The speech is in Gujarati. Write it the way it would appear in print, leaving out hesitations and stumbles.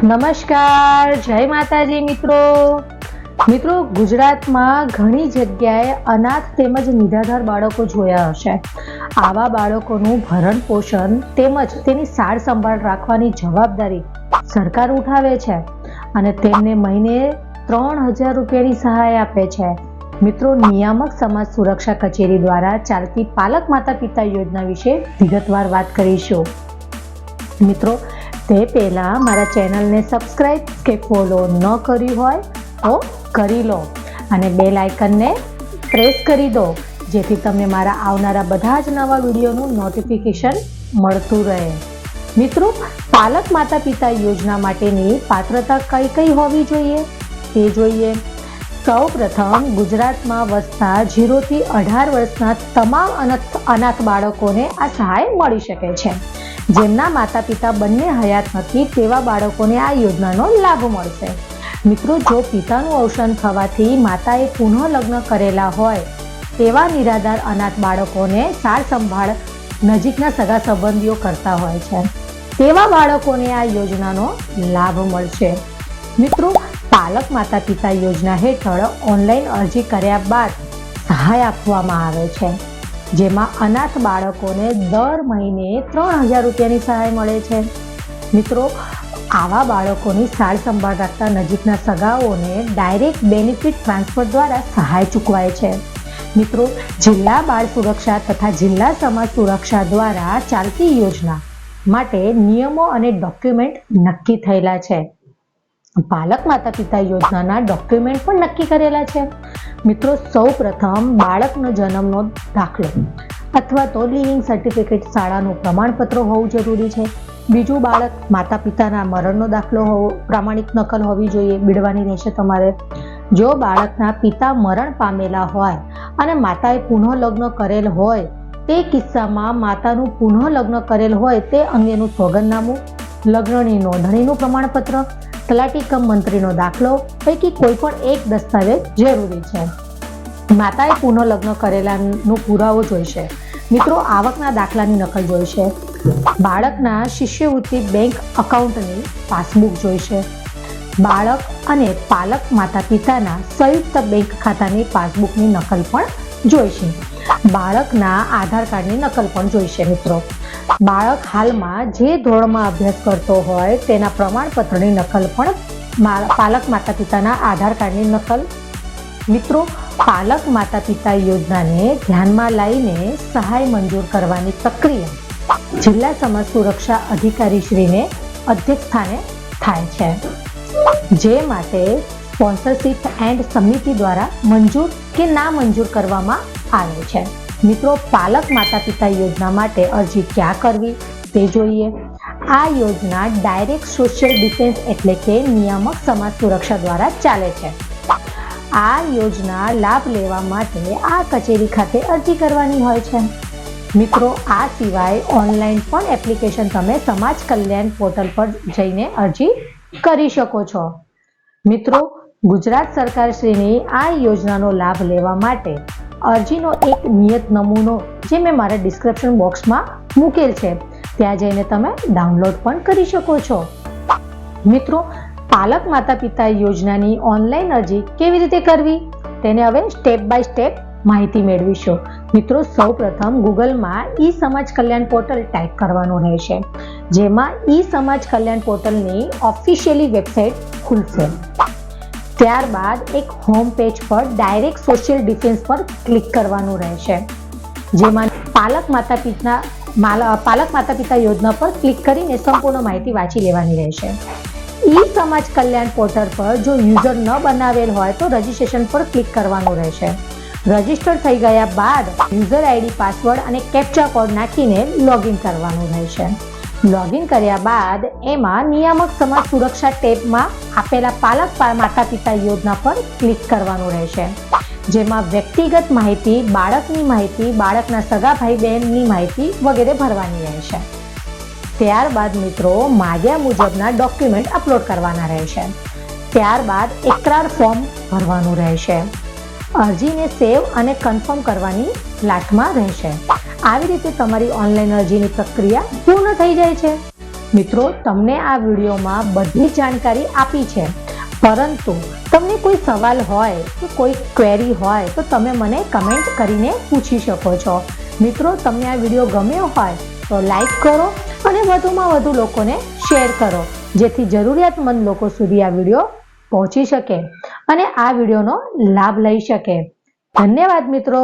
નમસ્કાર, જય માતાજી મિત્રો ગુજરાતમાં ઘણી જગ્યાએ અનાથ તેમજ નિરાધાર બાળકો જોયા હશે। આવા બાળકોનું ભરણ પોષણ તેમજ તેની સાર સંભાળ રાખવાની જવાબદારી સરકાર ઉઠાવે છે અને તેમને મહિને 3000 રૂપિયાની સહાય આપે છે। મિત્રો, નિયામક સમાજ સુરક્ષા કચેરી દ્વારા ચાલતી પાલક માતા પિતા યોજના વિશે વિગતવાર વાત કરીશું। મિત્રો, તે પહેલા મારા ચેનલને સબસ્ક્રાઇબ કે ફોલો ન કર્યું હોય તો કરી લો અને બેલ આઇકનને પ્રેસ કરી દો, જેથી તમને મારા આવનારા બધા જ નવા વિડીયોનું નોટિફિકેશન મળતું રહે। મિત્રો, પાલક માતા પિતા યોજના માટેની પાત્રતા કઈ હોવી જોઈએ તે જોઈએ। સૌપ્રથમ, ગુજરાતમાં વસતા 0 થી 18 વર્ષના તમામ અનાથ બાળકોને આ સહાય મળી શકે છે। જેમના માતા પિતા બંને હયાત નથી તેવા બાળકોને આ યોજનાનો લાભ મળશે। મિત્રો, જો પિતાનું અવસાન થવાથી માતાએ પુનઃ લગ્ન કરેલા હોય તેવા નિરાધાર અનાથ બાળકોને સાર સંભાળ નજીકના સગા સંબંધીઓ કરતા હોય છે, તેવા બાળકોને આ યોજનાનો લાભ મળશે। મિત્રો, પાલક માતા પિતા યોજના હેઠળ ઓનલાઈન અરજી કર્યા બાદ સહાય આપવામાં આવે છે, જેમાં અનાથ બાળકોને દર મહિને 3000 રૂપિયાની સહાય મળે છે। મિત્રો, આવા બાળકોની સાર સંભાળ રાખતા નજીકના સગાઓને ડાયરેક્ટ બેનિફિટ ટ્રાન્સફર દ્વારા સહાય ચૂકવાય છે। મિત્રો, જિલ્લા બાળ સુરક્ષા તથા જિલ્લા સમાજ સુરક્ષા દ્વારા ચાલતી યોજના માટે નિયમો અને ડોક્યુમેન્ટ નક્કી થયેલા છે। પાલક માતા પિતા યોજનાના ડોક્યુમેન્ટ પણ નક્કી કરેલા છે। મિત્રો, સૌપ્રથમ બાળકનો જન્મનો દાખલો અથવા તો લિવિંગ સર્ટિફિકેટ, શાળાનું પ્રમાણપત્ર હોવું જરૂરી છે। બીજું, બાળક માતા પિતાના મરણનો દાખલો હોવો, પ્રામાણિક નકલ હોવી જોઈએ, બીડવાની રહેશે તમારે। જો બાળકના પિતા મરણ પામેલા હોય અને માતાએ પુનઃ લગ્ન કરેલ હોય તે કિસ્સામાં માતાનું પુનઃ લગ્ન કરેલ હોય તે અંગેનું સોગંદનામું, લગ્નની નોંધણીનું પ્રમાણપત્ર, તલાટી કમ મંત્રીનો દાખલો પૈકી કોઈ પણ એક દસ્તાવેજ જરૂરી છે। માતાએ પુનઃ લગ્ન કરેલાનો પુરાવો જોઈશે। મિત્રો, આવકના દાખલાની નકલ જોઈશે। બાળકના શિષ્યવૃત્તિ બેંક એકાઉન્ટની પાસબુક જોઈશે। બાળક અને પાલક માતા પિતાના સંયુક્ત બેંક ખાતાની પાસબુકની નકલ પણ જોઈશે। બાળકના આધાર કાર્ડની નકલ પણ જોઈશે। મિત્રો, બાળક હાલમાં જે ધોરણમાં અભ્યાસ કરતો હોય તેના પ્રમાણપત્રની નકલ પણ પાલક માતા પિતાના આધાર કાર્ડની નકલ। મિત્રો, પાલક માતા પિતા યોજનાને ધ્યાનમાં લઈને સહાય મંજૂર કરવાની પ્રક્રિયા જિલ્લા સમાજ સુરક્ષા અધિકારીશ્રીને અધ્યક્ષ સ્થાને થાય છે, જે માટે સ્પોન્સરશિપ એન્ડ સમિતિ દ્વારા મંજૂર કે ના મંજૂર કરવામાં આવે છે। મિત્રો, પાલક માતા પિતા યોજના માટે અરજી ક્યાં કરવી તે જોઈએ। આ યોજના ડાયરેક્ટ સોશિયલ ડિફેન્સ એટલે કે નિયામક સમાજ સુરક્ષા દ્વારા ચાલે છે। આ યોજના લાભ લેવા માટે આ કચેરી ખાતે અરજી કરવાની હોય છે। મિત્રો, આ સિવાય ઓનલાઈન પણ એપ્લિકેશન તમે સમાજ કલ્યાણ પોર્ટલ પર જઈને અરજી કરી શકો છો। મિત્રો, ગુજરાત સરકાર શ્રીની આ યોજનાનો લાભ લેવા માટે અરજીનો એક નિયત નમૂનો જે મેં મારા ડિસ્ક્રિપ્શન બોક્સમાં મૂકેલ છે ત્યાં જઈને તમે ડાઉનલોડ પણ કરી શકો છો। મિત્રો, પાલક માતા પિતા યોજનાની ઓનલાઈન અરજી કેવી રીતે કરવી તેને હવે સ્ટેપ બાય સ્ટેપ માહિતી મેળવીશું। મિત્રો, સૌપ્રથમ ગૂગલમાં ઈ સમાજ કલ્યાણ પોર્ટલ ટાઈપ કરવાનું રહેશે, જેમાં ઈ સમાજ કલ્યાણ પોર્ટલની ઓફિશિયલી વેબસાઇટ ખુલશે। ત્યારબાદ એક હોમ પેજ પર ડાયરેક્ટ સોશિયલ ડિફેન્સ પર ક્લિક કરવાનું રહેશે, જેમાં પાલક માતા પિતા યોજના પર ક્લિક કરીને સંપૂર્ણ માહિતી વાંચી લેવાની રહેશે। ઈ સમાજ કલ્યાણ પોર્ટલ પર જો યુઝર ન બનાવેલ હોય તો રજીસ્ટ્રેશન પર ક્લિક કરવાનું રહેશે। રજીસ્ટર થઈ ગયા બાદ યુઝર આઈડી, પાસવર્ડ અને કેપ્ચા કોડ નાખીને લોગિન કરવાનું રહેશે। લોગિન કર્યા બાદ એમાં નિયામક સમાજ સુરક્ષા ટેબમાં આપેલા પાલક માતા પિતા યોજના પર ક્લિક કરવાનું રહેશે, જેમાં વ્યક્તિગત માહિતી, બાળકની માહિતી, બાળકના સગા ભાઈ બહેનની માહિતી વગેરે ભરવાની રહેશે। ત્યારબાદ મિત્રો, માગ્યા મુજબના ડોક્યુમેન્ટ અપલોડ કરવાના રહેશે। ત્યારબાદ એકરાર ફોર્મ ભરવાનું રહેશે। અરજીને સેવ અને કન્ફર્મ કરવાની લાટમાં રહેશે। આવી રીતે તમારી ઓનલાઈન અરજીની પ્રક્રિયા પૂર્ણ થઈ જાય છે। મિત્રો, તમને આ વિડીયોમાં બધી જાણકારી આપી છે, પરંતુ તમને કોઈ સવાલ હોય કે કોઈ ક્વેરી હોય તો તમે મને કમેન્ટ કરીને પૂછી શકો છો. મિત્રો, તમને આ વિડીયો ગમ્યો હોય તો લાઈક કરો અને વધુમાં વધુ લોકોને શેર કરો, જેથી જરૂરિયાતમંદ લોકો સુધી આ વિડીયો પહોંચી શકે અને આ વિડીયોનો લાભ લઈ શકે. ધન્યવાદ મિત્રો.